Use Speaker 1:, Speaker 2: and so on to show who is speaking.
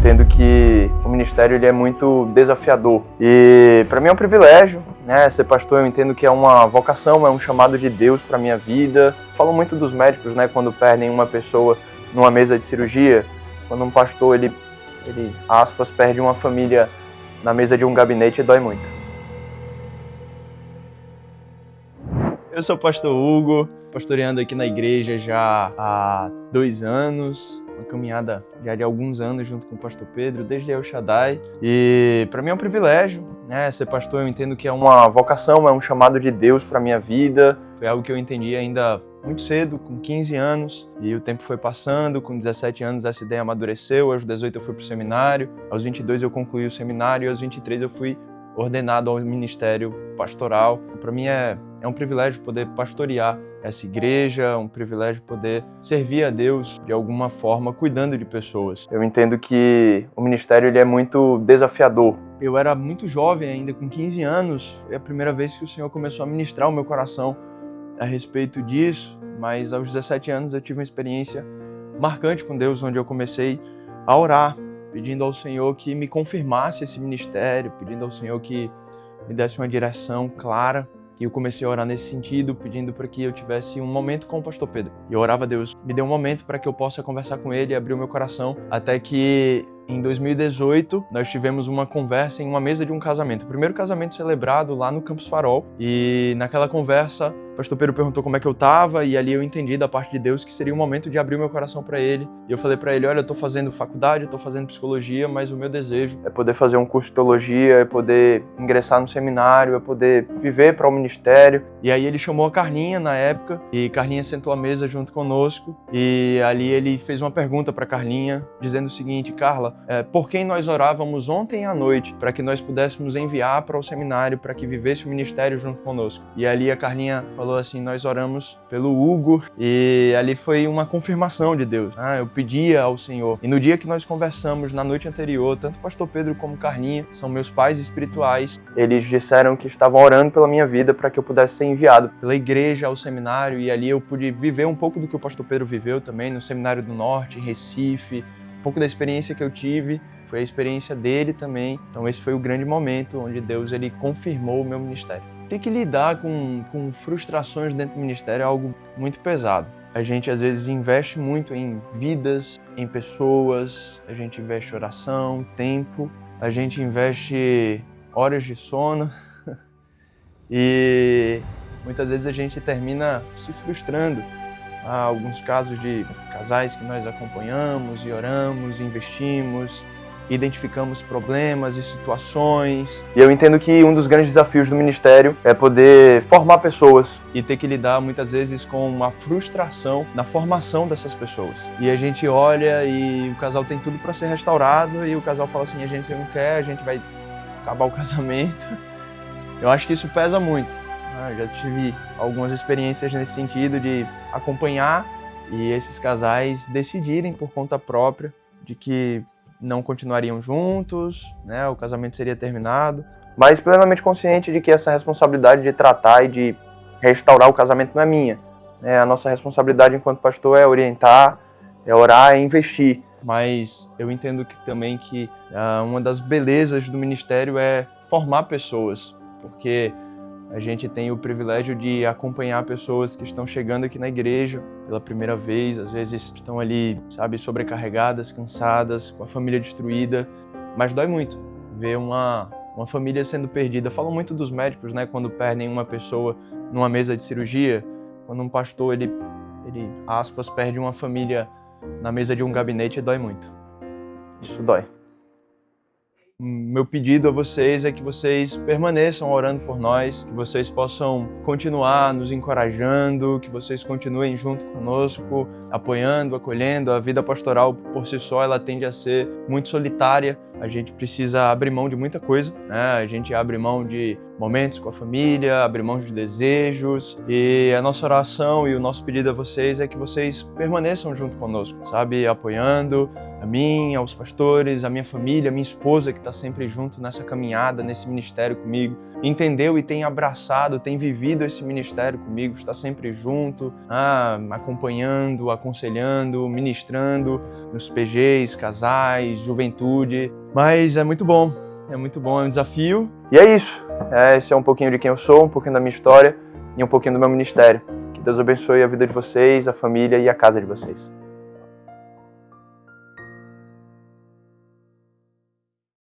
Speaker 1: entendo que o ministério ele é muito desafiador e para mim é um privilégio, né? Ser pastor eu entendo que é uma vocação, é um chamado de Deus para minha vida. Falo muito dos médicos, né? Quando perdem uma pessoa numa mesa de cirurgia, quando um pastor ele aspas, perde uma família na mesa de um gabinete, dói muito. Eu sou o pastor Hugo, pastoreando aqui na igreja já há 2 anos, uma caminhada já de alguns anos junto com o pastor Pedro, desde El Shaddai. E para mim é um privilégio, né? Ser pastor eu entendo que é uma vocação, é um chamado de Deus para minha vida. Foi algo que eu entendi ainda muito cedo, com 15 anos, e o tempo foi passando. Com 17 anos essa ideia amadureceu, aos 18 eu fui para o seminário, aos 22 eu concluí o seminário e aos 23 eu fui ordenado ao ministério pastoral. Para mim é um privilégio poder pastorear essa igreja, é um privilégio poder servir a Deus de alguma forma, cuidando de pessoas. Eu entendo que o ministério ele é muito desafiador. Eu era muito jovem ainda, com 15 anos, foi a primeira vez que o Senhor começou a ministrar o meu coração a respeito disso, mas aos 17 anos eu tive uma experiência marcante com Deus, onde eu comecei a orar, pedindo ao Senhor que me confirmasse esse ministério, pedindo ao Senhor que me desse uma direção clara. E eu comecei a orar nesse sentido, pedindo para que eu tivesse um momento com o pastor Pedro. E eu orava a Deus, me dê um momento para que eu possa conversar com ele e abrir o meu coração, até que em 2018 nós tivemos uma conversa em uma mesa de um casamento. O primeiro casamento celebrado lá no Campus Farol. E naquela conversa o pastor Pedro perguntou como é que eu estava, e ali eu entendi da parte de Deus que seria o momento de abrir o meu coração para ele. E eu falei para ele, olha, eu estou fazendo faculdade, estou fazendo psicologia, mas o meu desejo é poder fazer um curso de teologia, é poder ingressar no seminário, é poder viver para o ministério. E aí ele chamou a Carlinha na época, e Carlinha sentou à mesa junto conosco, e ali ele fez uma pergunta para Carlinha, dizendo o seguinte, Carla, por quem nós orávamos ontem à noite, para que nós pudéssemos enviar para o seminário, para que vivesse o ministério junto conosco. E ali a Carlinha falou assim, nós oramos pelo Hugo, e ali foi uma confirmação de Deus. Eu pedia ao Senhor. E no dia que nós conversamos, na noite anterior, tanto o pastor Pedro como Carlinha, são meus pais espirituais, eles disseram que estavam orando pela minha vida para que eu pudesse ser enviado pela igreja ao seminário, e ali eu pude viver um pouco do que o pastor Pedro viveu também, no Seminário do Norte, em Recife. Um pouco da experiência que eu tive foi a experiência dele também. Então esse foi o grande momento onde Deus ele confirmou o meu ministério. Ter que lidar com frustrações dentro do ministério é algo muito pesado. A gente às vezes investe muito em vidas, em pessoas, a gente investe oração, tempo, a gente investe horas de sono e muitas vezes a gente termina se frustrando. Há alguns casos de casais que nós acompanhamos e oramos, investimos, identificamos problemas e situações. E eu entendo que um dos grandes desafios do ministério é poder formar pessoas e ter que lidar muitas vezes com uma frustração na formação dessas pessoas. E a gente olha e o casal tem tudo para ser restaurado e o casal fala assim, a gente não quer, a gente vai acabar o casamento. Eu acho que isso pesa muito. Já tive algumas experiências nesse sentido de acompanhar e esses casais decidirem por conta própria de que não continuariam juntos, né? O casamento seria terminado, mas plenamente consciente de que essa responsabilidade de tratar e de restaurar o casamento não é minha. A nossa responsabilidade enquanto pastor é orientar, é orar, é investir. Mas eu entendo que também que uma das belezas do ministério é formar pessoas, porque a gente tem o privilégio de acompanhar pessoas que estão chegando aqui na igreja pela primeira vez, às vezes estão ali, sobrecarregadas, cansadas, com a família destruída, mas dói muito ver uma família sendo perdida. Falam muito dos médicos, né, quando perdem uma pessoa numa mesa de cirurgia, quando um pastor, ele aspas, perde uma família na mesa de um gabinete, dói muito. Isso dói. Meu pedido a vocês é que vocês permaneçam orando por nós, que vocês possam continuar nos encorajando, que vocês continuem junto conosco, apoiando, acolhendo. A vida pastoral por si só, ela tende a ser muito solitária. A gente precisa abrir mão de muita coisa, né? A gente abre mão de momentos com a família, abre mão de desejos, e a nossa oração e o nosso pedido a vocês é que vocês permaneçam junto conosco, apoiando, a mim, aos pastores, a minha família, a minha esposa que está sempre junto nessa caminhada, nesse ministério comigo, entendeu e tem abraçado, tem vivido esse ministério comigo, está sempre junto, acompanhando, aconselhando, ministrando nos PGs, casais, juventude. Mas é muito bom, é um desafio. E é isso, esse é um pouquinho de quem eu sou, um pouquinho da minha história e um pouquinho do meu ministério. Que Deus abençoe a vida de vocês, a família e a casa de vocês.